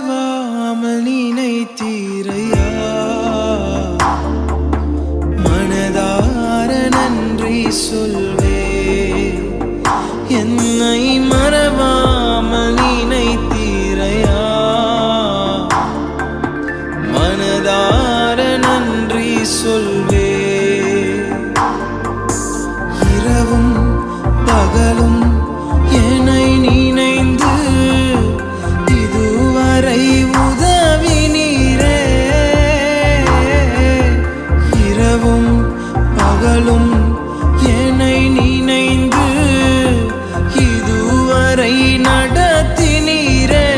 மறவாமல் நினைத்தீரையா, மனதார நன்றி சொல்வே. என்னை மறவாமல் நினைத்தீரையா, மனதார நன்றி சொல்வே. இரவும் பகலும் என்னை நினைந்து இதுவரை உதவினீரே. இரவும் பகலும் என்னை நினைந்து இதுவரை நடத்தினீரே.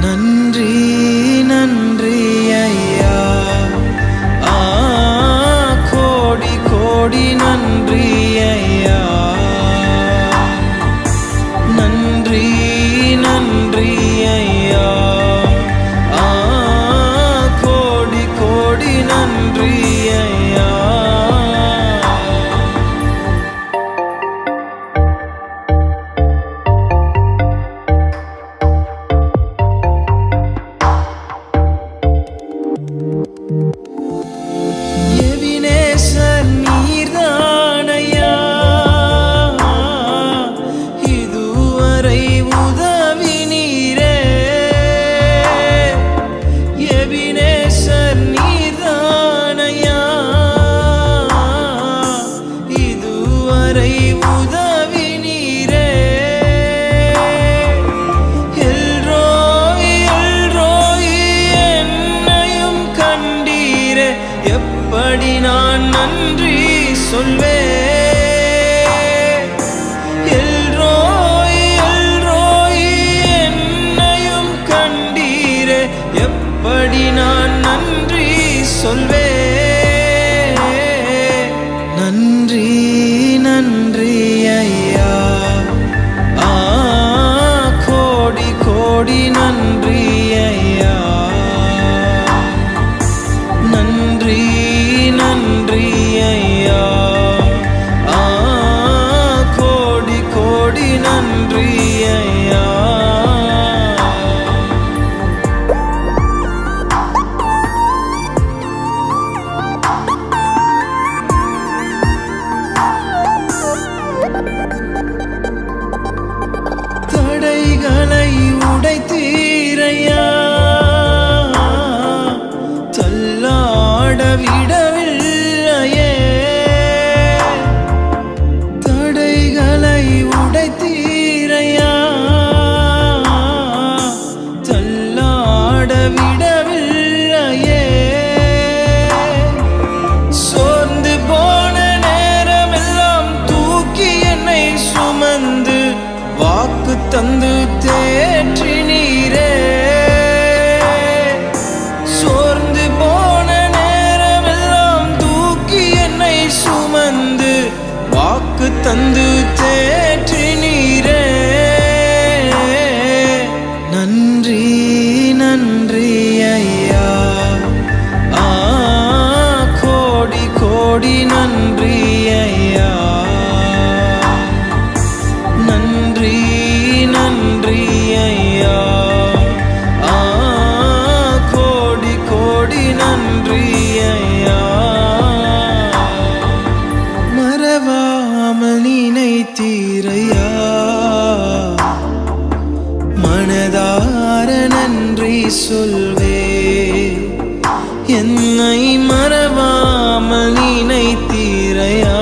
நன்றி நன்றி ஐயா, கோடி கோடி நன்றி ஐயா. நன்றி நன்றி ஐயா, கோடி கோடி நன்றி ஐயா. எபினேசர் நீர்தானையா, இதுவரை உதவினீரே. எபினேசர் நீர்தானையா, இதுவரை உதவினீரே. எல்ரோய் எல்ரோய் என்னையும் கண்டீரே. எப்படி நான் நன்றி சொல்வேன். எல்ரோய் எல்ரோய் என்னையும் கண்டீரே. எப்படி நான் நன்றி சொல்வேன். நன்றி நன்றி ஐயா, கோடி கோடி நன்றி ஐயா. நன்றி நன்றி ஐயா, கோடி கோடி நன்றி ஐயா. தடைகளை உடைத்தீரையா, தள்ளாட விடவில்லையே. தடைகளை உடைத்தீரையா, தள்ளாட விடவில்லையே. சோர்ந்து போன நேரமெல்லாம் தூக்கி என்னை சுமந்து வாக்கு தந்து தேற்றினீரே. சோர்ந்து போன நேரமெல்லாம் தூக்கி என்னை சுமந்து வாக்கு தந்து தேற்றினீரே. நன்றி நன்றி ஐயா, கோடி கோடி நன்றி ஐயா. நன்றி நன்றி ஐயா, கோடி கோடி நன்றி ஐயா. மறவாமல் நினைத்தீரையா, மனதார நன்றி சொல்வே. என்னை மறவாமல் நினைத்தீரையா.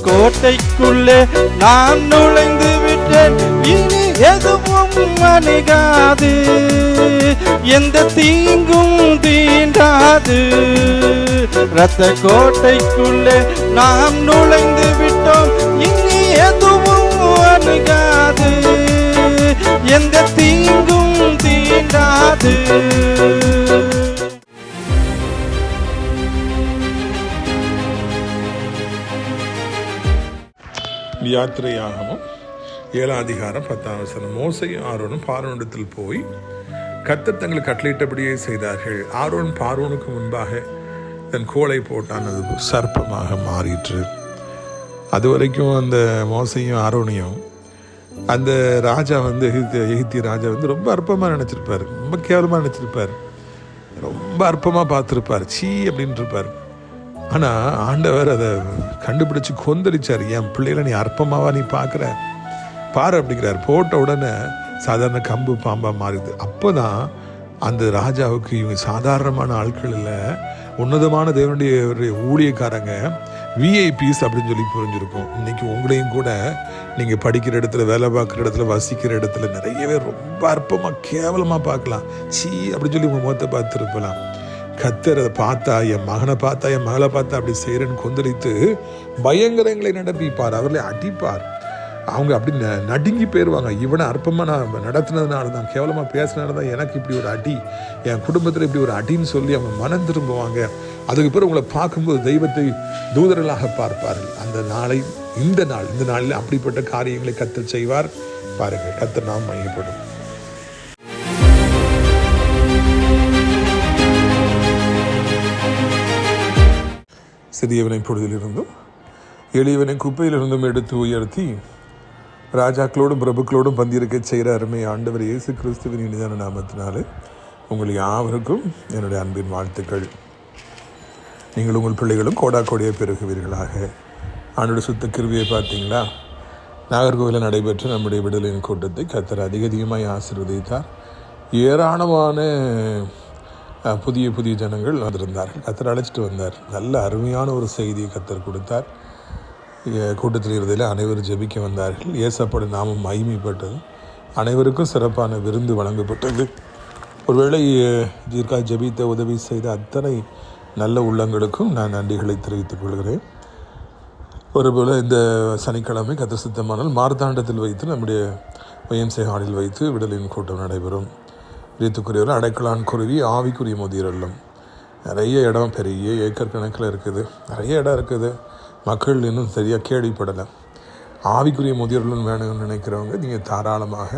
கோட்டைக்குள்ளே நான் நுழைந்து விட்டேன், இனி எதுவும் அணுகாது, எந்த தீங்கும் தீண்டாது. இரத்த கோட்டைக்குள்ளே நாம் நுழைந்து விட்டோம், இனி எதுவும் அணுகாது, எந்த தீங்கும் தீண்டாது. யாத்திரையாகவும் 7ஆம் அதிகாரம் 10ஆம் வசனம். மோசேயும் ஆரோனும் பார்வோனிடத்தில் போய் கர்த்தர் தங்களுக்கு கட்டளையிட்டபடியே செய்தார்கள். ஆரோன் பார்வோனுக்கு முன்பாக தன் கோலை போட்டான், அது சர்ப்பமாக மாறிற்று. அது வரைக்கும் அந்த மோசையும் ஆரோனையும் அந்த ராஜா வந்து எகிப்திய ராஜா வந்து ரொம்ப அற்பமாக நினச்சிருப்பார், ரொம்ப கேவலமாக நினச்சிருப்பார், ரொம்ப அற்பமாக பார்த்துருப்பார், சீ அப்படின்ட்டு இருப்பார். ஆனால் ஆண்டவர் அதை கண்டுபிடிச்சி கொந்தளிச்சார். என் பிள்ளைகளை நீ அற்பமாவா நீ பார்க்குற பாரு அப்படிங்கிறார். போட்ட உடனே சாதாரண கம்பு பாம்பாக மாறுது. அப்போ தான் அந்த ராஜாவுக்கு இவங்க சாதாரணமான ஆட்கள் இல்லை, உன்னதமான தேவனுடைய ஊழியக்காரங்க, விஐபிஸ் அப்படின்னு சொல்லி புரிஞ்சிருக்கும். இன்னைக்கு உங்களையும் கூட நீங்கள் படிக்கிற இடத்துல, வேலை பார்க்குற இடத்துல, வசிக்கிற இடத்துல நிறையவே ரொம்ப அற்பமாக கேவலமாக பார்க்கலாம். சீ அப்படின்னு சொல்லி உங்கள் முகத்தை பார்த்துருப்பலாம். கர்த்தர் அதை பார்த்தா, என் மகனை பார்த்தா, என் மகளை பார்த்தா அப்படி செய்கிறேன்னு கொந்தளித்து பயங்கரங்களை நடப்பிப்பார், அவர்களை அடிப்பார். அவங்க அப்படி நடுங்கி போயிடுவாங்க. இவனை அற்பமாக நான் நடத்தினதுனால தான், கேவலமாக பேசினால தான் எனக்கு இப்படி ஒரு அடி, என் குடும்பத்தில் இப்படி ஒரு அடின்னு சொல்லி அவங்க மனம் திரும்புவாங்க. அதுக்கு பிறகு உங்களை பார்க்கும்போது தெய்வத்தை தூதர்களாக பார்ப்பார்கள். அந்த நாளை இந்த நாளில் அப்படிப்பட்ட காரியங்களை கர்த்தர் செய்வார். பாருங்கள், கர்த்தர் நாம் மையப்படும். சிறியவனை பொழுதிலிருந்தும் எளியவனை குப்பையிலிருந்தும் எடுத்து உயர்த்தி ராஜாக்களோடும் பிரபுக்களோடும் பந்திருக்க செய்கிற அருமை ஆண்டவர் இயேசு கிறிஸ்துவின் இனிதான நாமத்தினாலே உங்கள் யாவருக்கும் என்னுடைய அன்பின் வாழ்த்துக்கள். நீங்கள் உங்கள் பிள்ளைகளும் கோடாக்கோடியை பெருகுவீர்களாக. ஆண்டோட சுத்த கிருவியை பார்த்தீங்களா? நாகர்கோவிலில் நடைபெற்ற நம்முடைய விடுதலையின் கூட்டத்தை கர்த்தர் அதிகமாய் ஆசீர்வதித்தார். ஏராளமான புதிய ஜனங்கள் வந்திருந்தார்கள். கர்த்தர் அழைச்சிட்டு வந்தார். நல்ல அருமையான ஒரு செய்தியை கர்த்தர் கொடுத்தார். கூட்டத்தில் இருந்ததில் அனைவரும் ஜெபிக்க வந்தார்கள். இயேசப்போட நாமம் மகிமைப்பட்டது. அனைவருக்கும் சிறப்பான விருந்து வழங்கப்பட்டது. ஒருவேளை இதற்காக ஜெபித்த உதவி செய்த அத்தனை நல்ல உள்ளங்களுக்கும் நான் நன்றிகளை தெரிவித்துக் கொள்கிறேன். ஒருவேளை இந்த சனிக்கிழமை கர்த்தர் சித்தமானால் மார்த்தாண்டத்தில் வைத்து நம்முடைய YMCA ஹாலில் வைத்து விடுதலையின் கூட்டம் நடைபெறும். வீட்டுக்குரியவர்கள் அடைக்கலான் குருவி ஆவிக்குரிய முதியரெல்லாம் நிறைய இடம், பெரிய ஏக்கர் கணக்கில் இருக்குது, நிறைய இடம் இருக்குது. மக்கள் இன்னும் சரியாக கேள்விப்படலை. ஆவிக்குரிய முதியோர்களும் வேணும்னு நினைக்கிறவங்க நீங்கள் தாராளமாக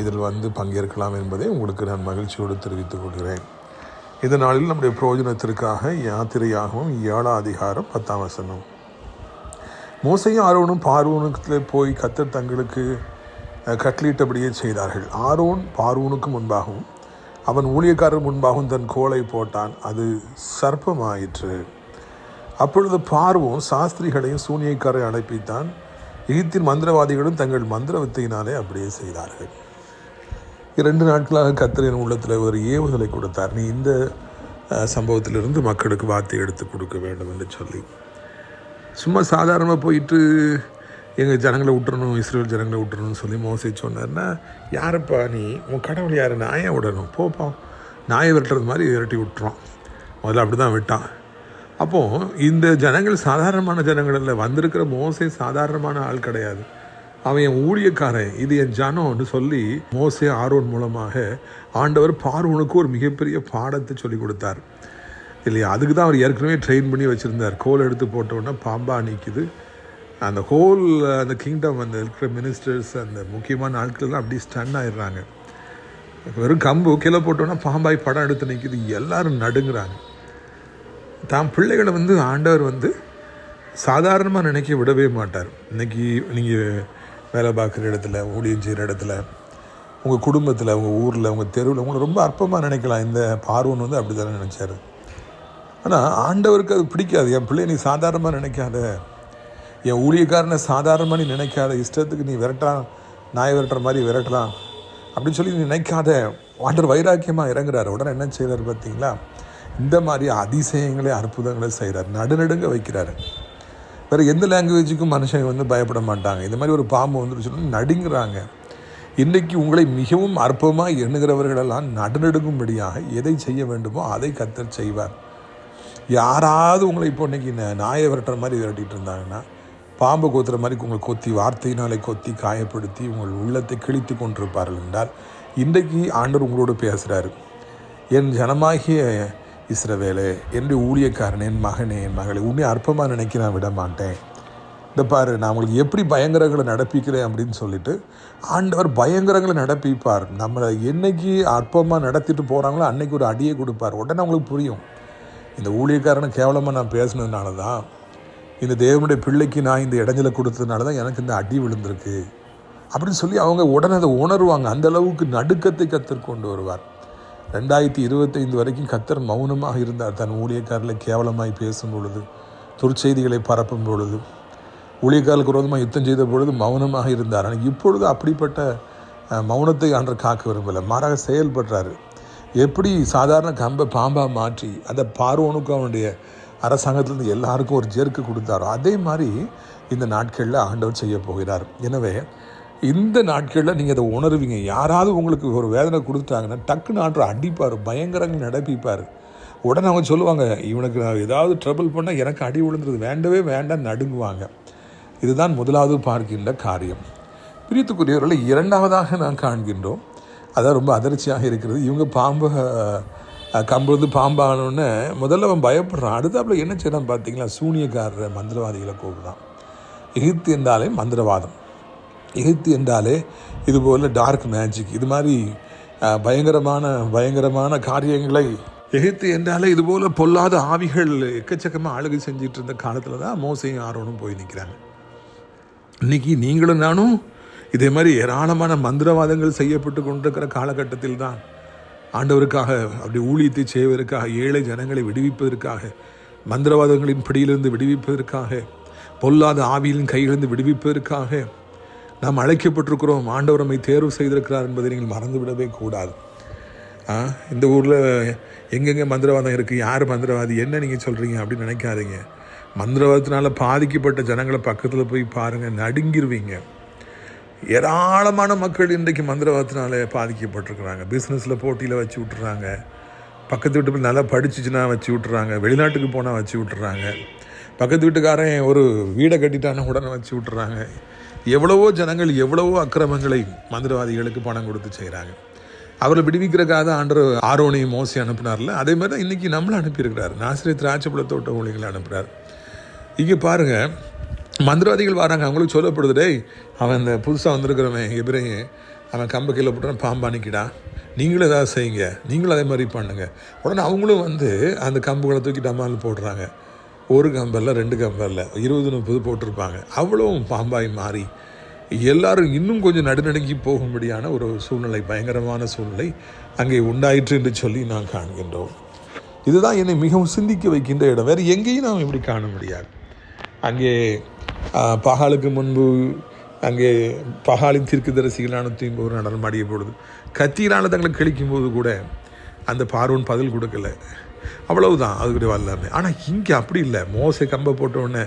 இதில் வந்து பங்கேற்கலாம் என்பதை உங்களுக்கு நான் மகிழ்ச்சியோடு தெரிவித்துக் கொள்கிறேன். இந்த நாளில் நம்முடைய பிரயோஜனத்திற்காக யாத்திரையாகவும் 7ஆம் அதிகாரம் 10ஆம் வசனம். மோசையும் ஆரோனும் பார்வோனுக்கு போய் கர்த்தர் தங்களுக்கு கட்டளையிட்டபடியே செய்தார்கள். ஆரோன் பார்வோனுக்கு முன்பாகவும் அவன் ஊழியக்காரர் முன்பாகவும் தன் கோலை போட்டான், அது சர்ப்பமாயிற்று. அப்பொழுது பார்வோன் சாஸ்திரிகளையும் சூனியக்காரை அழைப்பித்தான். எகிப்தின் மந்திரவாதிகளும் தங்கள் மந்திரவத்தையினாலே அப்படியே செய்தார்கள். 2 நாட்களாக கர்த்தர் என் உள்ளத்தில் ஒரு ஏவுதலை கொடுத்தார். நீ இந்த சம்பவத்திலிருந்து மக்களுக்கு வார்த்தை எடுத்து கொடுக்க வேண்டும் என்று சொல்லி. சும்மா சாதாரணமாக போயிட்டு எங்கள் ஜனங்களை விட்டுறணும், இஸ்ரேல் ஜனங்களை விட்டுறணும்னு சொல்லி மோசே சொன்னார்னா, யாரப்பா நீ, உன் கடவுள் யார், நாயை விடணும், போப்பா, நாயை விரட்டுறது மாதிரி விரட்டி விட்டுறோம். முதல்ல அப்படி தான் விட்டான். அப்போது இந்த ஜனங்கள் சாதாரணமான ஜனங்கள் இல்லை. வந்திருக்கிற மோசே சாதாரணமான ஆள் கிடையாது. அவன் என் ஊழியக்காரன், இது என் ஜனம்னு சொல்லி மோசே ஆரோன் மூலமாக ஆண்டவர் பார்வோனுக்கு ஒரு மிகப்பெரிய பாடத்தை சொல்லி கொடுத்தார் இல்லையா? அதுக்கு தான் அவர் ஏற்கனவே ட்ரெயின் பண்ணி வச்சுருந்தார். கோல் எடுத்து போட்டோன்னா பாம்பா நிற்குது. அந்த ஹோல் அந்த கிங்டம், அந்த இருக்கிற மினிஸ்டர்ஸ், அந்த முக்கியமான ஆட்கள்லாம் அப்படி ஸ்டன் ஆயிடுறாங்க. வெறும் கம்பு கீழே போட்டோன்னா பாம்பாய் படம் எடுத்து நிற்கிது. எல்லோரும் நடுங்கிறாங்க. தான் பிள்ளைகளை வந்து ஆண்டவர் வந்து சாதாரணமாக நினைக்க விடவே மாட்டார். இன்றைக்கி நீங்கள் வேலை பார்க்குற இடத்துல, ஊழியம் செய்கிற இடத்துல, உங்கள் குடும்பத்தில், உங்கள் ஊரில், உங்கள் தெருவில் உங்களை ரொம்ப அற்பமாக நினைக்கலாம். இந்த பார்வோன் வந்து அப்படி தானே நினச்சார். ஆனால் ஆண்டவருக்கு அது பிடிக்காது. என் பிள்ளை நீ சாதாரணமாக நினைக்காத, என் ஊழியக்காரனை சாதாரணமாக நீ நினைக்காத, இஷ்டத்துக்கு நீ விரட்டலாம், நாய் விரட்டுற மாதிரி விரட்டலாம் அப்படின்னு சொல்லி நீ நினைக்காத. ஆண்டவர் வைராக்கியமாக இறங்குறாரு. உடனே என்ன செய்கிறார் பார்த்தீங்களா? இந்த மாதிரி அதிசயங்களே அற்புதங்களை செய்கிறார், நடுநடுங்க வைக்கிறாரு. வேறு எந்த லாங்குவேஜுக்கும் மனுஷன் வந்து பயப்பட மாட்டாங்க. இந்த மாதிரி ஒரு பாம்பு வந்துட்டு சொல்லி நடுங்கிறாங்க. இன்றைக்கி உங்களை மிகவும் அற்பமாக எண்ணுகிறவர்களெல்லாம் நடுநடுங்கும்படியாக எதை செய்ய வேண்டுமோ அதை கர்த்தர் செய்வார். யாராவது உங்களை இப்போ இன்றைக்கி நாயை விரட்டுற மாதிரி விரட்டிகிட்டு இருந்தாங்கன்னா, பாம்பை கொத்துற மாதிரி உங்களை கொத்தி, வார்த்தையினாலே கொத்தி காயப்படுத்தி உங்கள் உள்ளத்தை கிழித்து கொண்டிருப்பார்கள் என்றால், இன்றைக்கு ஆண்டவர் உங்களோடு பேசுகிறாரு. என் ஜனமாகிய இஸ்ரவேலே, என்னுடைய ஊழியக்காரன், என் மகனே, என் மகளை, உன்னை அற்பமாக நினைக்க நான் விட மாட்டேன். இந்த பாரு, நான் உங்களுக்கு எப்படி பயங்கரங்களை நடப்பிக்கிறேன் அப்படின்னு சொல்லிட்டு ஆண்டவர் பயங்கரங்களை நடப்பிப்பார். நம்மளை என்னைக்கு அற்பமாக நடத்திட்டு போகிறாங்களோ அன்னைக்கு ஒரு அடியை கொடுப்பார். உடனே அவங்களுக்கு புரியும், இந்த ஊழியக்காரனை கேவலமாக நான் பேசினதுனால தான் இந்த தேவனுடைய பிள்ளைக்கு நான் இந்த இடைஞ்சலை கொடுத்ததுனால தான் எனக்கு இந்த அடி விழுந்திருக்கு அப்படின்னு சொல்லி அவங்க உடனே அதை உணர்வாங்க. அந்த அளவுக்கு நடுக்கத்தை கர்த்தர் கொண்டு வருவார். 2025 வரைக்கும் கர்த்தர் மௌனமாக இருந்தார். தன் ஊழியக்காரர்களை கேவலமாய் பேசும் பொழுது, துர்ச்செய்திகளை பரப்பும் பொழுது, ஊழியக்காரர்களுக்கு விரோதமாக யுத்தம் செய்த பொழுது மௌனமாக இருந்தார். ஆனால் இப்பொழுது அப்படிப்பட்ட மௌனத்தை ஆண்டவர் காக்க விரும்பலை, மாறாக செயல்படுறாரு. எப்படி சாதாரண கம்பை பாம்பாக மாற்றி அந்த பார்வோனுக்கும் அவனுடைய அரசாங்கத்திலேருந்து எல்லாருக்கும் ஒரு ஜெர்க்கு கொடுத்தாரோ, அதே மாதிரி இந்த நாட்களில் ஆண்டவர் செய்ய போகிறார். எனவே இந்த நாட்களில் நீங்கள் அதை உணர்வீங்க. யாராவது உங்களுக்கு ஒரு வேதனை கொடுத்துட்டாங்கன்னா டக்குன்னு ஆண்டவர் அடிப்பார், பயங்கரங்கள் நடப்பிப்பார். உடனே அவங்க சொல்லுவாங்க, இவனுக்கு நான் ஏதாவது ட்ரபிள் பண்ணால் எனக்கு அடி விழுந்துருது, வேண்டவே வேண்டாம் நடுங்குவாங்க. இதுதான் முதலாவது பார்க்கின்ற காரியம். பிரியத்துக்குரியவர்களை இரண்டாவதாக நான் காண்கின்றோம், அதான் ரொம்ப அதிர்ச்சியாக இருக்கிறது. இவங்க கம்பு பாம்பானோன்னு முதல்ல அவன் பயப்படுறான். அடுத்தாப்புல என்ன செய்யறான் பார்த்தீங்களா? சூனியக்காரர் மந்திரவாதிகளை கூப்பிடுறான். எகிப்து என்றாலே மந்திரவாதம், எகிப்து என்றாலே இதுபோல் டார்க் மேஜிக், இது மாதிரி பயங்கரமான காரியங்களை, எகிப்து என்றாலே இதுபோல் பொல்லாத ஆவிகள் எக்கச்சக்கமாக ஆளுகை செஞ்சிட்டு இருந்த காலத்தில் தான் மோசையும் ஆரோனும் போய் நிற்கிறாங்க. இன்றைக்கி நீங்களும் நானும் இதே மாதிரி ஏராளமான மந்திரவாதங்கள் செய்யப்பட்டு கொண்டிருக்கிற காலகட்டத்தில் தான் ஆண்டவருக்காக, அப்படி ஊழியத்தை செய்வதற்காக, ஏழை ஜனங்களை விடுவிப்பதற்காக, மந்திரவாதங்களின் பிடியிலிருந்து விடுவிப்பதற்காக, பொல்லாத ஆவியின் கையிலிருந்து விடுவிப்பதற்காக நாம் அழைக்கப்பட்டிருக்கிறோம். ஆண்டவர் நம்மை தேர்வு செய்திருக்கிறார் என்பதை நீங்கள் மறந்துவிடவே கூடாது. இந்த ஊரில் எங்கெங்கே மந்திரவாதம் இருக்குது, யார் மந்திரவாதி, என்ன நீங்கள் சொல்கிறீங்க அப்படின்னு நினைக்காதீங்க. மந்திரவாதத்தினால பாதிக்கப்பட்ட ஜனங்களை பக்கத்தில் போய் பாருங்கள், நடுங்கிருவீங்க. ஏராளமான மக்கள் இன்றைக்கு மந்திரவாதத்தினால பாதிக்கப்பட்டிருக்கிறாங்க. பிஸ்னஸில் போட்டியில் வச்சு விட்டுறாங்க, பக்கத்து வீட்டு போய் நல்லா படிச்சுச்சுன்னா வச்சு விட்டுறாங்க, வெளிநாட்டுக்கு போனால் வச்சு விட்டுறாங்க, பக்கத்து வீட்டுக்காரன் ஒரு வீடை கட்டிட்டான உடனே வச்சு விட்டுறாங்க. எவ்வளவோ ஜனங்கள் எவ்வளவோ அக்கிரமங்களை மந்திரவாதிகளுக்கு பணம் கொடுத்து செய்கிறாங்க. அவரை விடுவிக்கிறக்காக ஆண்டவர் ஆரோனையும் மோசை அனுப்பினார்ல, அதே மாதிரி தான் இன்றைக்கி நம்மளை அனுப்பியிருக்கிறார். நாசிரியர் திராட்சைப்பழ தோட்ட ஊழியர்களை அனுப்புகிறார். இங்கே பாருங்கள், மந்திரவாதிகள் வராங்க, அவங்களுக்கு சொல்லப்படுது, டேய் அவன் இந்த புதுசாக வந்திருக்கிறவன் எபிரேயன், அவன் கம்பை கீழே போட்டான், பாம்பானிக்கிடா, நீங்களும் ஏதாவது செய்யுங்க, நீங்களும் அதே மாதிரி பண்ணுங்க. உடனே அவங்களும் வந்து அந்த கம்புகளை தூக்கி டம்மால் போடுறாங்க. ஒரு கம்பல்ல, 2 கம்பல்ல, 20-30 போட்டிருப்பாங்க. அவ்வளவும் பாம்பாய் மாறி எல்லாரும் இன்னும் கொஞ்சம் நடுநடுங்கி போகும்படியான ஒரு சூழ்நிலை, பயங்கரமான சூழ்நிலை அங்கே உண்டாயிற்று என்று சொல்லி நான் காண்கின்றோம். இதுதான் என்னை மிகவும் சிந்திக்க வைக்கின்ற இடம். வேறு எங்கேயும் நாம் இப்படி காண முடியாது. அங்கே பகாலுக்கு முன்பு அங்கே பகாலின் தீர்க்கதரிசிகளான ஒரு நடனமாடிய பொழுது கத்தியினால் தங்களை கிழிக்கும் போது கூட அந்த பார்வோன் பதில் கொடுக்கல, அவ்வளவுதான் அதுக்குடைய வல்லமை. ஆனால் இங்கே அப்படி இல்லை. மோசை கம்பை போட்டவுடனே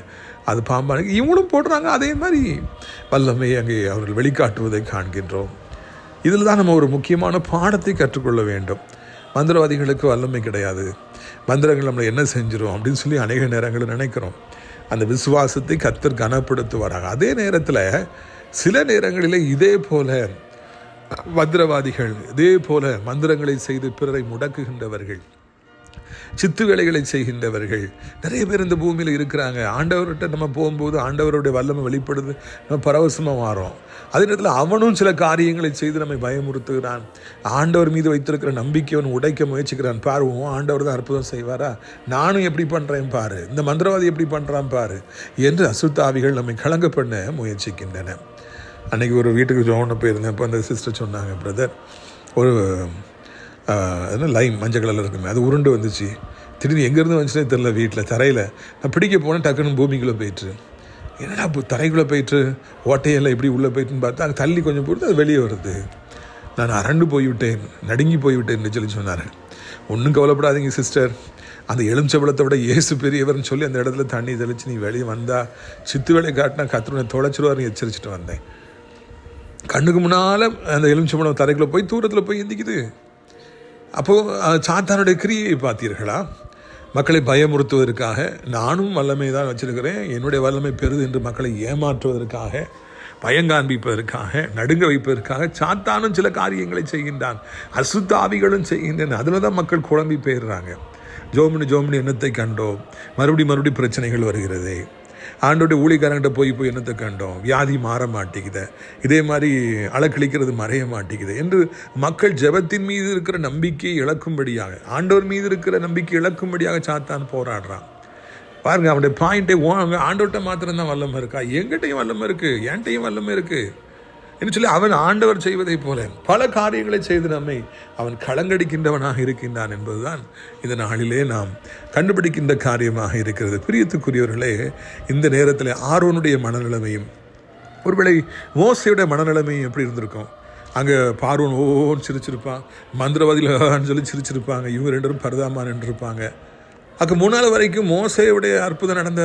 அது பாம்பான இவங்களும் போடுறாங்க. அதே மாதிரி வல்லமை அங்கே அவர்கள் வெளிக்காட்டுவதை காண்கின்றோம். இதில் தான் நம்ம ஒரு முக்கியமான பாடத்தை கற்றுக்கொள்ள வேண்டும். மந்திரவாதிகளுக்கு வல்லமை கிடையாது, மந்திரங்கள் நம்மளை என்ன செஞ்சிடும் அப்படின்னு சொல்லி அநேக நேரங்களில் நினைக்கிறோம். அந்த விசுவாசத்தை கர்த்தர் கனப்படுத்துவாராங்க. அதே நேரத்தில் சில நேரங்களில் இதே போல மந்திரவாதிகள், இதே போல மந்திரங்களை செய்து பிறரை முடக்குகின்றவர்கள், சித்து வேலைகளை செய்கின்றவர்கள் நிறைய பேர் இந்த பூமியில் இருக்கிறாங்க. ஆண்டவர்கிட்ட நம்ம போகும்போது ஆண்டவருடைய வல்லமை வெளிப்படுது, நம்ம பரவசமாக மாறோம். அதே நேரத்தில் அவனும் சில காரியங்களை செய்து நம்மை பயமுறுத்துகிறான். ஆண்டவர் மீது வைத்திருக்கிற நம்பிக்கை அவன் உடைக்க முயற்சிக்கிறான். பாருவோம், ஆண்டவர் தான் அற்புதம் செய்வாரா, நானும் எப்படி பண்ணுறேன் பாரு, இந்த மந்திரவாதி எப்படி பண்ணுறான் பாரு என்று அசுத்தாவிகள் நம்மை கலங்க பண்ண முயற்சிக்கின்றன. அன்றைக்கி ஒரு வீட்டுக்கு ஜோன்னு போயிருந்தேன். இப்போ அந்த சிஸ்டர் சொன்னாங்க, பிரதர் ஒரு லைம் மஞ்சள் கலரில் இருக்குமே, அது உருண்டு வந்துச்சு, திடீர்னு எங்கேருந்து வந்துச்சுன்னே தெரில, வீட்டில் தரையில் நான் பிடிக்க போனேன், டக்குன்னு பூமிக்குள்ளே போயிட்டு, என்னடா தரைக்குள்ளே போயிட்டு ஓட்டையெல்லாம் எப்படி உள்ளே போயிட்டுன்னு பார்த்தா அங்கே தள்ளி கொஞ்சம் போட்டு அது வெளியே வருது. நான் அரண்டு போய்விட்டேன், நடுங்கி போய்விட்டேன்னு சொல்லி சொன்னார். ஒன்றும் கவலைப்படாதீங்க சிஸ்டர், அந்த எலுமிச்சம்பழத்தை விட இயேசு பெரியவர்னு சொல்லி அந்த இடத்துல தண்ணி தெளித்து நீ வெளியே வந்தால் சித்து வேலை காட்டினா கத்திரனை தொலைச்சிருவார்னு எச்சரிச்சுட்டு வந்தேன். கண்ணுக்கு முன்னால் அந்த எலுமிச்சம்பழம் தரைக்குள்ளே போய் தூரத்தில் போய் எந்திக்குது. அப்போது சாத்தானுடைய கிரியை பார்த்தீர்களா? மக்களை பயமுறுத்துவதற்காக நானும் வல்லமை தான் வச்சிருக்கிறேன், என்னுடைய வல்லமை பெறுது என்று மக்களை ஏமாற்றுவதற்காக, பயங்காண்பிப்பதற்காக, நடுங்க வைப்பதற்காக சாத்தானும் சில காரியங்களை செய்கின்றான், அசுத்தாவிகளும் செய்கின்றன. அதில் தான் மக்கள் குழம்பி போயிடுறாங்க. ஜோமினி என்னத்தை கண்டோம், மறுபடி பிரச்சனைகள் வருகிறது. ஆண்டோடைய ஊழியக்காரங்கிட்ட போய் என்னத்தை கண்டோம், வியாதி மாற மாட்டேங்குது, இதே மாதிரி அலக்கழிக்கிறது மறைய மாட்டேங்குது என்று மக்கள் ஜெபத்தின் மீது இருக்கிற நம்பிக்கையை இழக்கும்படியாக, ஆண்டவர் மீது இருக்கிற நம்பிக்கை இழக்கும்படியாக சாத்தான் போராடுறான். பாருங்கள், அவனுடைய பாயிண்ட்டே ஆண்டவர்கிட்ட மாத்திரம்தான் வல்லமை இருக்கா? எங்கிட்டையும் வல்லமை இருக்குது, என்கிட்டையும் வல்லமை இருக்குது என்று சொல்லி அவன் ஆண்டவர் செய்வதை போல பல காரியங்களை செய்து நம்மை அவன் களங்கடிக்கின்றவனாக இருக்கின்றான் என்பதுதான் இந்த நாளிலே நாம் கண்டுபிடிக்கின்ற காரியமாக இருக்கிறது. பிரியத்துக்குரியவர்களே, இந்த நேரத்தில் ஆரோனுடைய மனநிலைமையும் ஒருவேளை மோசையுடைய மனநிலைமையும் எப்படி இருந்திருக்கும்? அங்கே பார்வோன் ஓன்னு சிரிச்சிருப்பான், மந்திரவாதிகள்னு சொல்லி சிரிச்சிருப்பாங்க, இவங்க ரெண்டரும் பரதாமான் இருப்பாங்க. அதுக்கு முன்னால் வரைக்கும் மோசையுடைய அற்புதம் நடந்த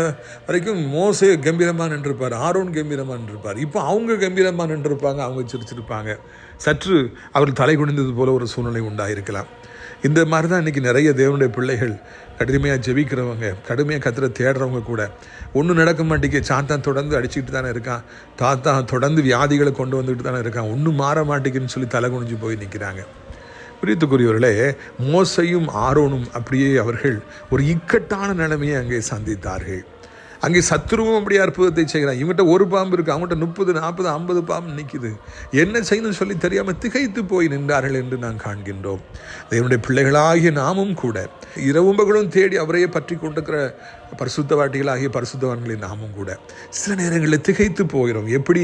வரைக்கும் மோசே கம்பீரமாக நின்றிருப்பார், ஆரோன் கம்பீரமாக நின்றிருப்பார். இப்போ அவங்க கம்பீரமாக நின்றிருப்பாங்க, அவங்க சிரிச்சிருப்பாங்க. சற்று அவர்கள் தலை குனிந்தது போல ஒரு சூழ்நிலை உண்டாயிருக்கலாம். இந்த மாதிரி தான் இன்றைக்கி நிறைய தேவனுடைய பிள்ளைகள் கடுமையாக ஜெபிக்கிறவங்க, கடுமையாக கத்திர தேடுறவங்க கூட ஒன்றும் நடக்க மாட்டேங்க. சாத்தான் தொடர்ந்து அடிச்சுக்கிட்டு தானே இருக்கான், தொடர்ந்து வியாதிகளை கொண்டு வந்துக்கிட்டு தானே இருக்கான், ஒன்றும் மாற மாட்டேங்குன்னு சொல்லி தலை குனிஞ்சு போய் நிற்கிறாங்க. பிரியத்துக்குரியவர்களே, மோசையும் ஆரோனும் அப்படியே அவர்கள் ஒரு இக்கட்டான நிலைமையை அங்கே சந்தித்தார்கள். அங்கே சத்துருவும் அப்படியே அற்புதத்தை செய்கிறான். இவங்ககிட்ட ஒரு பாம்பு இருக்குது, அவங்ககிட்ட 30, 40, 50 பாம்பு நிற்கிது. என்ன செய்யணும்னு சொல்லி தெரியாமல் திகைத்து போய் நின்றார்கள் என்று நாம் காண்கின்றோம். தேவனுடைய பிள்ளைகளாகிய நாமும் கூட இரவும் பகலும் தேடி அவரையே பற்றி கொண்டிருக்கிற பரிசுத்தவாட்டிகளாகிய பரிசுத்தவான்களின் நாமும் கூட சில நேரங்களில் திகைத்து போகிறோம். எப்படி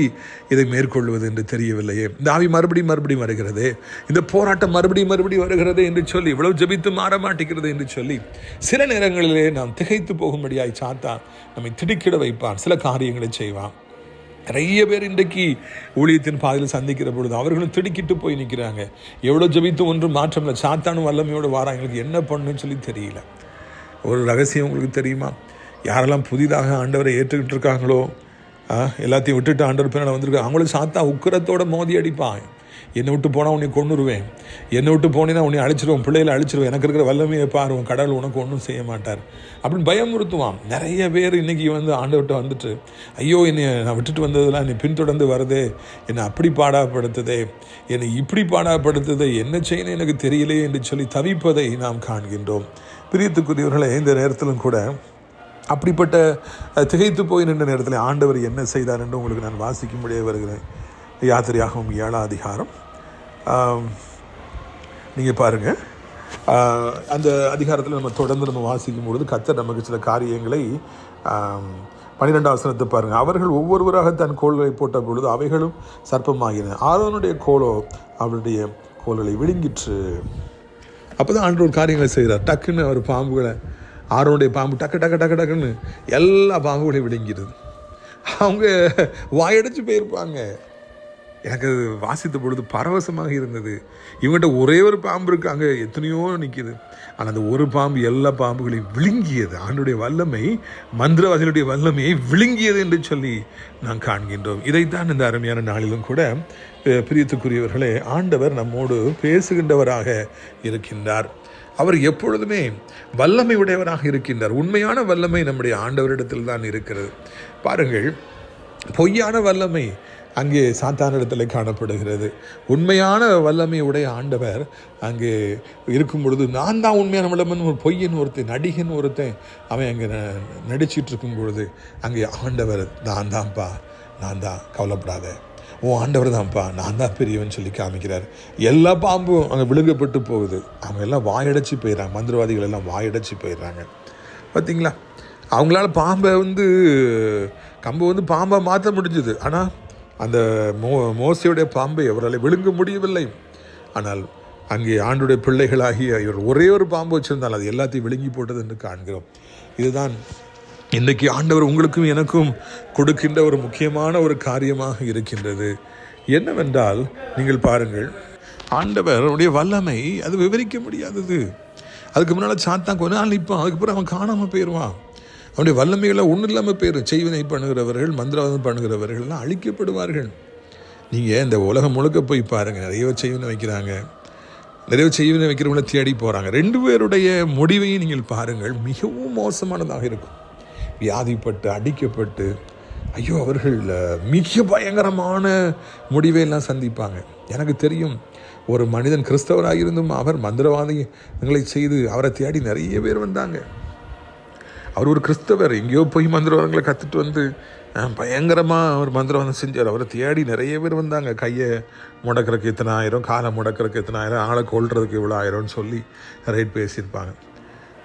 இதை மேற்கொள்வது என்று தெரியவில்லையே, இந்த ஆவி மறுபடியும் வருகிறது, இந்த போராட்டம் மறுபடியும் வருகிறது என்று சொல்லி, இவ்வளவு ஜெபித்து மாற மாட்டேங்கிறது என்று சொல்லி சில நேரங்களிலே நாம் திகைத்து போகும்படியாய் சாத்தான் நம்மை திடுக்கிட வைப்பான், சில காரியங்களை செய்வான். நிறைய பேர் இன்றைக்கு ஊழியத்தின் பாதையில் சந்திக்கிற பொழுது அவர்களும் திடுக்கிட்டு போய் நிற்கிறாங்க. எவ்வளோ ஜெபித்து ஒன்றும் மாற்றம் இல்லை, சாத்தானும் வல்லமையோடு வாராங்க, எங்களுக்கு என்ன பண்ணுன்னு சொல்லி தெரியல. ஒரு ரகசியம் உங்களுக்கு தெரியுமா? யாரெல்லாம் புதிதாக ஆண்டவரை ஏற்றுக்கிட்டு இருக்காங்களோ, எல்லாத்தையும் விட்டுட்டு ஆண்டவர் பின்னால் வந்திருக்காங்க, அவங்களும் சாத்தா உக்கிரத்தோட மோதி அடிப்பான். என்னை விட்டு போனால் உன்னை கொன்னுருவேன், என்னை விட்டு போனேன்னா உன்னை அழிச்சிடுவோம், பிள்ளைகளை அழிச்சிடுவேன், எனக்கு இருக்கிற வல்லமையை பாருவோம், கடவுள் உனக்கு ஒன்றும் செய்ய மாட்டார் அப்படின்னு பயமுறுத்துவான். நிறைய பேர் இன்றைக்கி ஆண்டவர்கிட்ட வந்துட்டு, ஐயோ என்னை நான் விட்டுட்டு வந்ததெல்லாம் என்னை பின்தொடர்ந்து வருதே, என்னை அப்படி பாடாப்படுத்துதே, என்னை இப்படி பாடாப்படுத்துதே, என்ன செய்யணும் எனக்கு தெரியலையே என்று சொல்லி தவிப்பதை நாம் காண்கின்றோம். பிரியத்துக்குரியவர்களே, இந்த நேரத்திலும் கூட அப்படிப்பட்ட திகைத்து போய் நின்ற நேரத்தில் ஆண்டவர் என்ன செய்தார் என்று உங்களுக்கு நான் வாசிக்கும்படியே வருகிறேன். யாத்திரையாகவும் 7ஆம் அதிகாரம் நீங்கள் பாருங்கள். அந்த அதிகாரத்தில் நம்ம தொடர்ந்து வாசிக்கும் பொழுது கர்த்தர் நமக்கு சில காரியங்களை 12ஆம் வசனத்தை பாருங்கள். அவர்கள் ஒவ்வொருவராக தன் கோள்களை போட்ட பொழுது அவைகளும் சர்ப்பமாகின, ஆரோனுடைய கோலோ அவருடைய கோள்களை விழுங்கிற்று. அப்போ தான் ஆண்டவர் ஒரு காரியங்களை செய்கிறார். டக்குன்னு அவர் பாம்புகளை, ஆரோனுடைய பாம்பு டக்குன்னு எல்லா பாம்புகளையும் விழுங்கிடுது. அவங்க வாயடைச்சு போயிருப்பாங்க. எனக்கு வாசித்த பொழுது பரவசமாக இருந்தது. இவங்ககிட்ட ஒரே ஒரு பாம்பு இருக்குது, அங்கே எத்தனையோ நிற்கிது. ஆனால் அந்த ஒரு பாம்பு எல்லா பாம்புகளையும் விழுங்கியது. ஆண்டுடைய வல்லமை, மந்திரவாதிகளுடைய வல்லமையை விழுங்கியது என்று சொல்லி நாம் காண்கின்றோம். இதைத்தான் இந்த அருமையான நாளிலும் கூட பிரியத்துக்குரியவர்களே, ஆண்டவர் நம்மோடு பேசுகின்றவராக இருக்கின்றார். அவர் எப்பொழுதுமே வல்லமை உடையவராக இருக்கின்றார். உண்மையான வல்லமை நம்முடைய ஆண்டவரிடத்தில் தான் இருக்கிறது. பாருங்கள், பொய்யான வல்லமை அங்கே சாத்தானிடத்தில் காணப்படுகிறது. உண்மையான வல்லமை உடைய ஆண்டவர் அங்கே இருக்கும் பொழுது, நான் தான் உண்மையான வல்லமன், ஒரு பொய்யன் ஒருத்தன், நடிகன் ஒருத்தன் அவன் அங்கே நடிச்சிட்டு இருக்கும் பொழுது அங்கே ஆண்டவர் நான் தான்ப்பா, நான் தான், கவலைப்படாத, உன் ஆண்டவர் தான்ப்பா, நான் தான் பெரியவன் சொல்லி காமிக்கிறார். எல்லா பாம்பும் அங்கே விழுங்கப்பட்டு போகுது. அவங்க எல்லாம் வாயடைச்சி போயிடுறாங்க, மந்திரவாதிகள் எல்லாம் வாயடைச்சி போயிடுறாங்க. பார்த்தீங்களா, அவங்களால பாம்பை கம்பை பாம்பாக மாற்ற முடிஞ்சுது. ஆனால் அந்த மோசையுடைய பாம்பை அவரால் விழுங்க முடியவில்லை. ஆனால் அங்கே ஆண்டுடைய பிள்ளைகளாகிய இவர் ஒரே ஒரு பாம்பு வச்சிருந்தால் அது எல்லாத்தையும் விழுங்கி போட்டது என்று காண்கிறோம். இதுதான் இன்றைக்கி ஆண்டவர் உங்களுக்கும் எனக்கும் கொடுக்கின்ற ஒரு முக்கியமான ஒரு காரியமாக இருக்கின்றது. என்னவென்றால், நீங்கள் பாருங்கள், ஆண்டவருடைய வல்லமை அது விவரிக்க முடியாதது. அதுக்கு முன்னால் சாத்தான் கொஞ்ச நாள் நிற்பான், அதுக்கப்புறம் அவன் காணாமல் போயிடுவான். அவனுடைய வல்லமைகளை ஒன்றும் இல்லாமல் போயிடும். செய்வினை பண்ணுகிறவர்கள், மந்திரவாதம் பண்ணுகிறவர்கள்லாம் அழிக்கப்படுவார்கள். நீங்கள் இந்த உலகம் முழுக்க போய் பாருங்கள், நிறைய செய்வினை வைக்கிறாங்க, நிறைய செய்வினை வைக்கிறவங்கள தேடி போகிறாங்க. 2 பேருடைய முடிவையும் நீங்கள் பாருங்கள், மிகவும் மோசமானதாக இருக்கும். வியாதிப்பட்டு, அடிக்கப்பட்டு, ஐயோ, அவர்கள் மிக பயங்கரமான முடிவையெல்லாம் சந்திப்பாங்க. எனக்கு தெரியும், ஒரு மனிதன் கிறிஸ்தவராக இருந்தும் அவர் மந்திரவாதங்களை செய்து அவரை தேடி நிறைய பேர் வந்தாங்க. அவர் ஒரு கிறிஸ்தவர், எங்கேயோ போய் மந்திரவாதங்களை கற்றுட்டு வந்து பயங்கரமாக அவர் மந்திரவாதம் செஞ்சார். அவரை தேடி நிறைய பேர் வந்தாங்க. கையை முடக்கிறதுக்கு எத்தனை ஆயிரம், காலை முடக்கிறதுக்கு எத்தனை ஆயிரம், ஆளை கொள்றதுக்கு இவ்வளோ ஆயிரம்னு சொல்லி ரேட் பேசியிருப்பாங்க.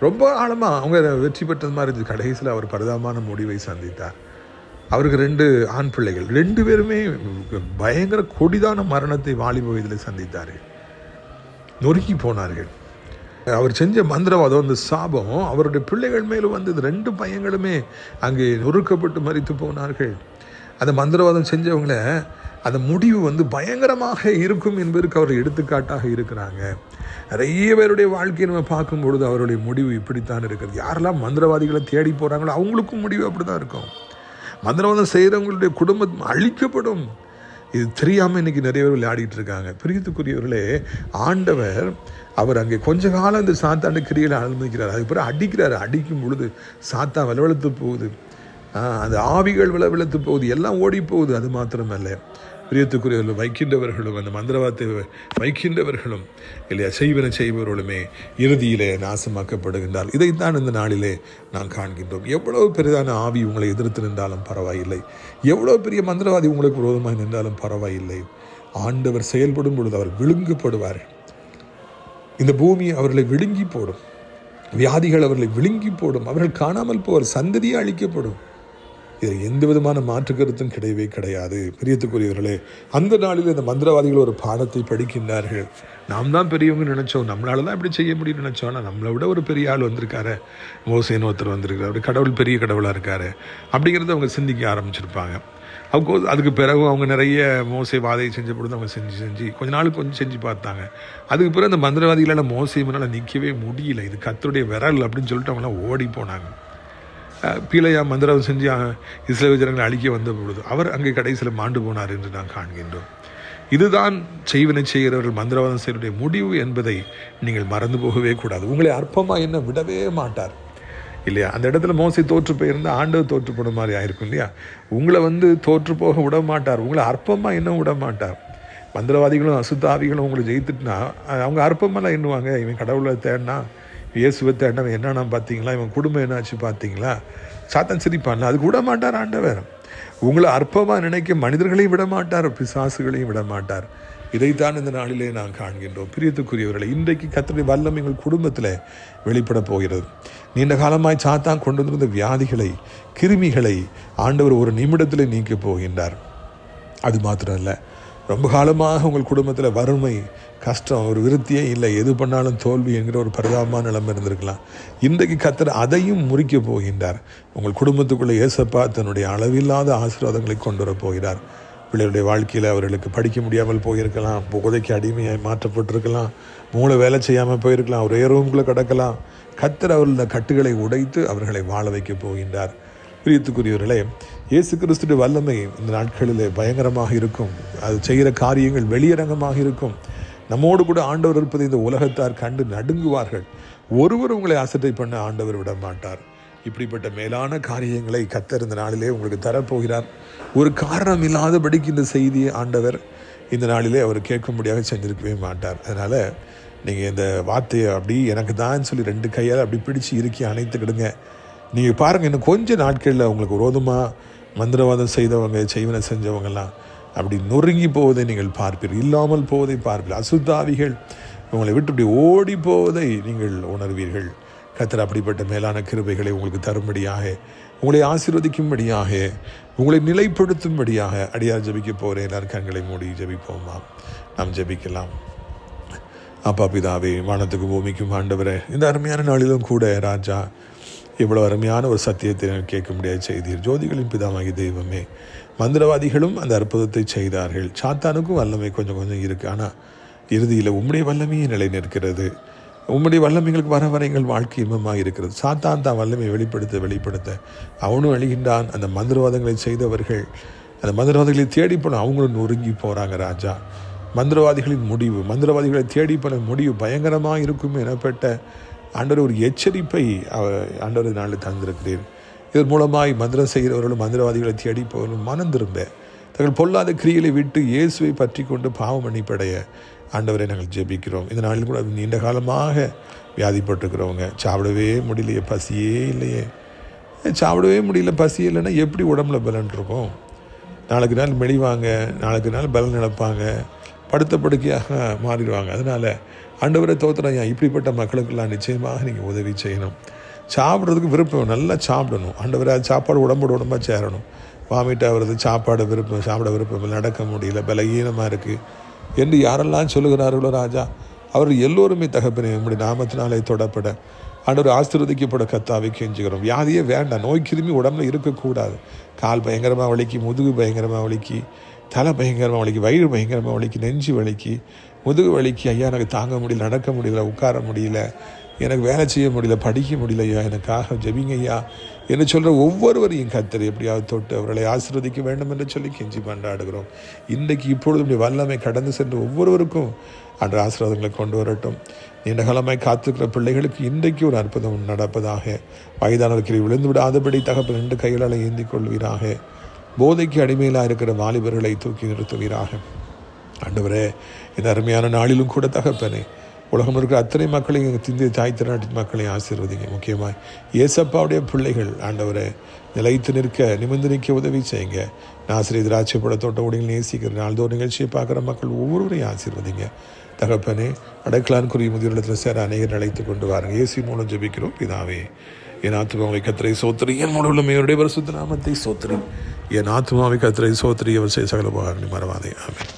ரொம்ப ஆழமாக அவங்க வெற்றி பெற்றது மாதிரி இருந்துச்சு. கடைசியில் அவர் பரிதாபமான முடிவை சந்தித்தார். அவருக்கு 2 ஆண் பிள்ளைகள், 2 பேருமே பயங்கர கொடிதான மரணத்தை வாலிப வயதில் சந்தித்தார்கள், நொறுக்கி போனார்கள். அவர் செஞ்ச மந்திரவாதம், அந்த சாபம் அவருடைய பிள்ளைகள் மேலும் வந்தது. 2 பையங்களுமே அங்கே நொறுக்கப்பட்டு மரித்து போனார்கள். அந்த மந்திரவாதம் செஞ்சவங்கள அந்த முடிவு பயங்கரமாக இருக்கும் என்பதற்கு அவர் எடுத்துக்காட்டாக இருக்கிறாங்க. நிறைய பேருடைய வாழ்க்கையை நம்ம பார்க்கும் பொழுது அவருடைய முடிவு இப்படித்தான் இருக்கிறது. யாரெல்லாம் மந்திரவாதிகளை தேடி போகிறாங்களோ அவங்களுக்கும் முடிவு அப்படி தான் இருக்கும். மந்திரவாதம் செய்கிறவங்களுடைய குடும்பம் அழிக்கப்படும். இது தெரியாமல் இன்றைக்கி நிறைய பேர் விளையாடிட்டு இருக்காங்க. பிரியத்துக்குரியவர்களே, ஆண்டவர் அவர் அங்கே கொஞ்ச காலம் இந்த சாத்தாண்ட கிரியில் அனுமதிக்கிறார். அதுக்கு பிறகு அடிக்கிறார். அடிக்கும் பொழுது சாத்தான் விளவெழுத்து போகுது, அந்த ஆவிகள் விளவெழுத்து போகுது, எல்லாம் ஓடி போகுது. அது மாத்திரமல்ல, பிரியத்துக்குரியவர்கள் வைக்கின்றவர்களும் அந்த மந்திரவாதத்தை வைக்கின்றவர்களும் இல்லையா செய்பவர்களுமே இறுதியிலே நாசமாக்கப்படுகின்றார். இதைத்தான் இந்த நாளிலே நாம் காண்கின்றோம். எவ்வளவு பெரிதான ஆவி உங்களை எதிர்த்து நின்றாலும் பரவாயில்லை, எவ்வளோ பெரிய மந்திரவாதி உங்களுக்கு விரோதமாக நின்றாலும் பரவாயில்லை, ஆண்டவர் செயல்படும் பொழுது அவர் விழுங்கப்படுவார். இந்த பூமி அவர்களை விழுங்கி போடும், வியாதிகள் அவர்களை விழுங்கி போடும், அவர்கள் காணாமல் போவார், சந்ததியே அழிக்கப்படும். இதில் எந்த விதமான மாற்று கருத்தும் கிடையவே கிடையாது. பிரியத்துக்குரியவர்களே, அந்த நாளில் இந்த மந்திரவாதிகள் ஒரு பாடத்தை படிக்கின்றார்கள். நாம் தான் பெரியவங்க நினச்சோம், நம்மளால தான் இப்படி செய்ய முடியும்னு நினச்சோம். ஆனால் நம்மளை விட ஒரு பெரிய ஆள் வந்திருக்காரு, மோசேன்னு ஒருத்தர் வந்திருக்காரு, அப்படி கடவுள் பெரிய கடவுளாக இருக்காரு அப்படிங்கிறத அவங்க சிந்திக்க ஆரம்பிச்சிருப்பாங்க. அதுக்கு பிறகு அவங்க நிறைய மோசே வாதையை செஞ்ச பொழுது அவங்க செஞ்சு கொஞ்ச நாளுக்கு கொஞ்சம் செஞ்சு பார்த்தாங்க. அதுக்கு பிறகு அந்த மந்திரவாதிகளால் மோசே முன்னால் நிற்கவே முடியல, இது கர்த்தருடைய விரல் அப்படின்னு சொல்லிட்டு அவங்களாம் ஓடி போனாங்க. பீலையா மந்திரம் செஞ்சு இஸ்ரவேல் ஜனங்களை அழிக்க வந்த பொழுது அவர் அங்கே கடைசியில் மாண்டு போனார் என்று நாம் காண்கின்றோம். இதுதான் செய்வினை செய்கிறவர்கள் மந்திரவாதம் செய்வருடைய முடிவு என்பதை நீங்கள் மறந்து போகவே கூடாது. உங்களை அற்பமாக என்ன விடவே மாட்டார் இல்லையா? அந்த இடத்துல மோசே தோற்று போயிருந்தால் ஆண்டவர் தோற்று போன மாதிரி ஆயிருக்கும் இல்லையா? உங்களை தோற்று போக விட மாட்டார், உங்களை அற்பமாக என்ன விட மாட்டார். மந்திரவாதிகளும் அசுத்தாவிகளும் உங்களை ஜெயித்துட்டுனா அவங்க அற்பமெல்லாம் எண்ணுவாங்க. இவன் கடவுளை தேடினா, இயேசுவை தேடினா என்னன்னா பார்த்தீங்களா, இவன் குடும்பம் என்னாச்சு பார்த்தீங்களா, சாத்தான் சிரிப்பான்ல, அதுக்கு விட மாட்டார் ஆண்டவர். உங்களை அற்பமாக நினைக்க மனிதர்களையும் விட மாட்டார், பிசாசுகளையும் விட மாட்டார். இதைத்தான் இந்த நாளிலே நாம் காண்கின்றோம். பிரியத்துக்குரியவர்களை, இன்றைக்கு கர்த்தருடைய வல்லமை எங்கள் குடும்பத்தில் வெளிப்பட போகிறது. நீண்ட காலமாய் சாத்தான் கொண்டு வந்திருந்த வியாதிகளை, கிருமிகளை ஆண்டவர் ஒரு நிமிடத்தில் நீக்க போகின்றார். அது மாத்திரம் இல்லை, ரொம்ப காலமாக உங்கள் குடும்பத்தில் வறுமை, கஷ்டம், ஒரு விருத்தியே இல்லை, எது பண்ணாலும் தோல்வி என்கிற ஒரு பரிதாபமான நிலைமை இருந்திருக்கலாம். இன்றைக்கு கர்த்தர் அதையும் முறிக்க போகின்றார். உங்கள் குடும்பத்துக்குள்ளே இயேசப்பா தன்னுடைய அளவில்லாத ஆசீர்வாதங்களை கொண்டு வர போகிறார். பிள்ளைகளுடைய வாழ்க்கையில் அவர்களுக்கு படிக்க முடியாமல் போயிருக்கலாம், போதைக்கு அடிமையாய் மாற்றப்பட்டிருக்கலாம், மூளை வேலை செய்யாமல் போயிருக்கலாம், ஒரே ரூம்குள்ளே கிடக்கலாம். கர்த்தர் அவர்கள கட்டுகளை உடைத்து அவர்களை வாழ வைக்க போகின்றார். பிரியத்துக்குரியவர்களே, இயேசு கிறிஸ்துடைய வல்லமை இந்த நாட்களிலே பயங்கரமாக இருக்கும். அது செய்கிற காரியங்கள் வெளியரங்கமாக இருக்கும். நம்மோடு கூட ஆண்டவர் இருப்பதை இந்த உலகத்தார் கண்டு நடுங்குவார்கள். ஒருவர் உங்களை அசட்டை பண்ண ஆண்டவர் விட மாட்டார். இப்படிப்பட்ட மேலான காரியங்களை கர்த்தர் இந்த நாளிலே உங்களுக்கு தரப்போகிறார். ஒரு காரணம் இல்லாதபடிக்கு இந்த செய்தியை ஆண்டவர் இந்த நாளிலே அவர் கேட்கும்படியாக செஞ்சிருக்கவே மாட்டார். அதனால் நீங்கள் இந்த வார்த்தையை அப்படி எனக்கு தான் சொல்லி 2 கையால் அப்படி பிடிச்சி இறுக்கி அணைத்துக்கிடுங்க. நீங்கள் பாருங்கள், இன்னும் கொஞ்சம் நாட்களில் உங்களுக்கு விரோதமாக மந்திரவாதம் செய்தவங்க, செய்வனை செஞ்சவங்கெல்லாம் அப்படி நொறுங்கி போவதை நீங்கள் பார்ப்பீர்கள், இல்லாமல் போவதை பார்ப்பீர்கள். அசுத்தாவிகள் உங்களை விட்டு இப்படி ஓடி போவதை நீங்கள் உணர்வீர்கள். கர்த்தர் அப்படிப்பட்ட மேலான கிருபைகளை உங்களுக்கு தரும்படியாக, உங்களை ஆசீர்வதிக்கும்படியாக, உங்களை நிலைப்படுத்தும்படியாக அடியார் ஜெபிக்க போகிறேன். எல்லாரும் கண்களை மூடி ஜெபிப்போமா? நாம் ஜெபிக்கலாம். அப்பா பிதாவே, வானத்துக்கு பூமிக்கும் ஆண்டவரே, இந்த அருமையான நாளிலும் கூட ராஜா இவ்வளோ அருமையான ஒரு சத்தியத்தை கேட்க முடியாத செய்தீர். ஜோதிகளின் பிதாவாகிய தெய்வமே, மந்திரவாதிகளும் அந்த அற்புதத்தை செய்தார்கள். சாத்தானுக்கும் வல்லமை கொஞ்சம் கொஞ்சம் இருக்குது. ஆனால் இறுதியில் உம்முடைய வல்லமையை நிலை நிற்கிறது. உம்முடைய வல்லமைகளுக்கு வர வர எங்கள் வாழ்க்கை இன்பமாக இருக்கிறது. சாத்தான் தான் வல்லமை வெளிப்படுத்த அவனும் அழிகின்றான். அந்த மந்திரவாதங்களை செய்தவர்கள், அந்த மந்திரவாதிகளை தேடி போன அவங்களும் நொறுங்கி போகிறாங்க ராஜா. மந்திரவாதிகளின் முடிவு, மந்திரவாதிகளை தேடி போன முடிவு பயங்கரமாக இருக்கும் எனப்பட்ட ஆண்டவர் ஒரு எச்சரிப்பை ஆண்டவர் நாளில் தந்திருக்கிறீர். இதன் மூலமாய் மந்திரம் செய்கிறவர்களும் மந்திரவாதிகளை தேடி போவர்களும் மனம் திரும்ப தங்கள் பொல்லாத கிரிகளை விட்டு இயேசுவை பற்றி கொண்டு பாவ மன்னிப்படைய ஆண்டவரை நாங்கள் ஜெபிக்கிறோம். இந்த நாளில் கூட நீண்ட காலமாக வியாதிப்பட்டிருக்கிறவங்க, சாப்பிடவே முடியலையே, பசியே இல்லையே, சாப்பிடவே முடியல, பசி இல்லைன்னா எப்படி உடம்புல பலன் இருக்கும்? நாளுக்கு நாள் மெலிவாங்க, நாளுக்கு நாள் பலன் இழப்பாங்க, படுத்த படுக்கையாக மாறிடுவாங்க. அதனால் ஆண்டவரை தோத்திரம் இப்படிப்பட்ட மக்களுக்கெல்லாம் நிச்சயமாக நீங்கள் உதவி செய்யணும். சாப்பிட்றதுக்கு விருப்பம், நல்லா சாப்பிடணும். ஆண்டவரை அது சாப்பாடு உடம்போடு உடம்பாக சேரணும். வாமிட் ஆகிறது, சாப்பாடு விருப்பம், சாப்பிட விருப்பம், நடக்க முடியல, பலகீனமாக இருக்குது என்று யாரெல்லாம் சொல்லுகிறார்களோ ராஜா, அவர் எல்லோருமே தகப்பனே நம்முடைய நாமத்தினாலே தொடப்பட ஆண்டவர் ஆசீர்வதிக்கப்பட கர்த்தாவை கெஞ்சுகிறோம். வியாதியே வேண்டாம், நோய் கிருமி உடம்புல இருக்கக்கூடாது. கால் பயங்கரமாக வலிக்கு, முதுகு பயங்கரமாக வலிக்கு, தலை பயங்கரமாக வலிக்கு, வயிறு பயங்கரமாக வலிக்கு, நெஞ்சு வலிக்கு, முதுகு வலிக்கு. ஐயா எனக்கு தாங்க முடியல, நடக்க முடியல, உட்கார முடியல, எனக்கு வேலை செய்ய முடியல, படிக்க முடியல ஐயா, எனக்காக ஜெபிங்க ஐயா என்று சொல்கிற ஒவ்வொருவரையும் கர்த்தர் எப்படியாவது தொட்டு அவர்களை ஆசீர்வதிக்க வேண்டும் என்று சொல்லி கெஞ்சி கொண்டாடுகிறோம். இன்றைக்கு இப்பொழுது வல்லமை கடந்து சென்று ஒவ்வொருவருக்கும் அன்று ஆசீர்வாதங்களை கொண்டு வரட்டும். நீண்ட காலமாய் காத்திருக்கிற பிள்ளைகளுக்கு இன்றைக்கு ஒரு அற்புதம் நடப்பதாக. வயதானவர்களை விழுந்து விடாதபடி தகப்பன் 2 கைகளால் ஏந்தி கொள்வீராக. போதைக்கு அடிமையிலாக இருக்கிற வாலிபர்களை தூக்கி நிறுத்துவீராக. ஆண்டவரே, இந்த அருமையான நாளிலும் கூட தகப்பனே, உலகம் இருக்கிற அத்தனை மக்களையும் இந்திய தாய் திருநாட்டின் மக்களையும் ஆசீர்வதிங்க. முக்கியமாக ஏசப்பாவுடைய பிள்ளைகள் ஆண்டவரை நிலைத்து நிற்க, நிமிர்ந்து நிற்க உதவி செய்யுங்க. நாசிரியர் திராட்சை பழத்தோட்ட உடையில் நேசிக்கிற நாள்தோறும் நிகழ்ச்சியை பார்க்குற மக்கள் ஒவ்வொருவரையும் ஆசீர்வதிங்க. தகப்பனே, அடைக்கலான்குரிய முதியோரிடத்தில் சேர அநேகர் அழைத்து கொண்டு வாருங்க. இயேசு மூலம் ஜெபிக்கிறோம் பிதாவே. என் ஆத்துமாவை கர்த்தரை சோத்திரி, என் முழுவதும் என்னுடைய பரிசுத்த நாமத்தை சோத்திரி. என் ஆத்துமாவை கர்த்தரை சோத்திரி, அவர் செய்ய சகல உபகாரங்களை மறவாதே. ஆமென்.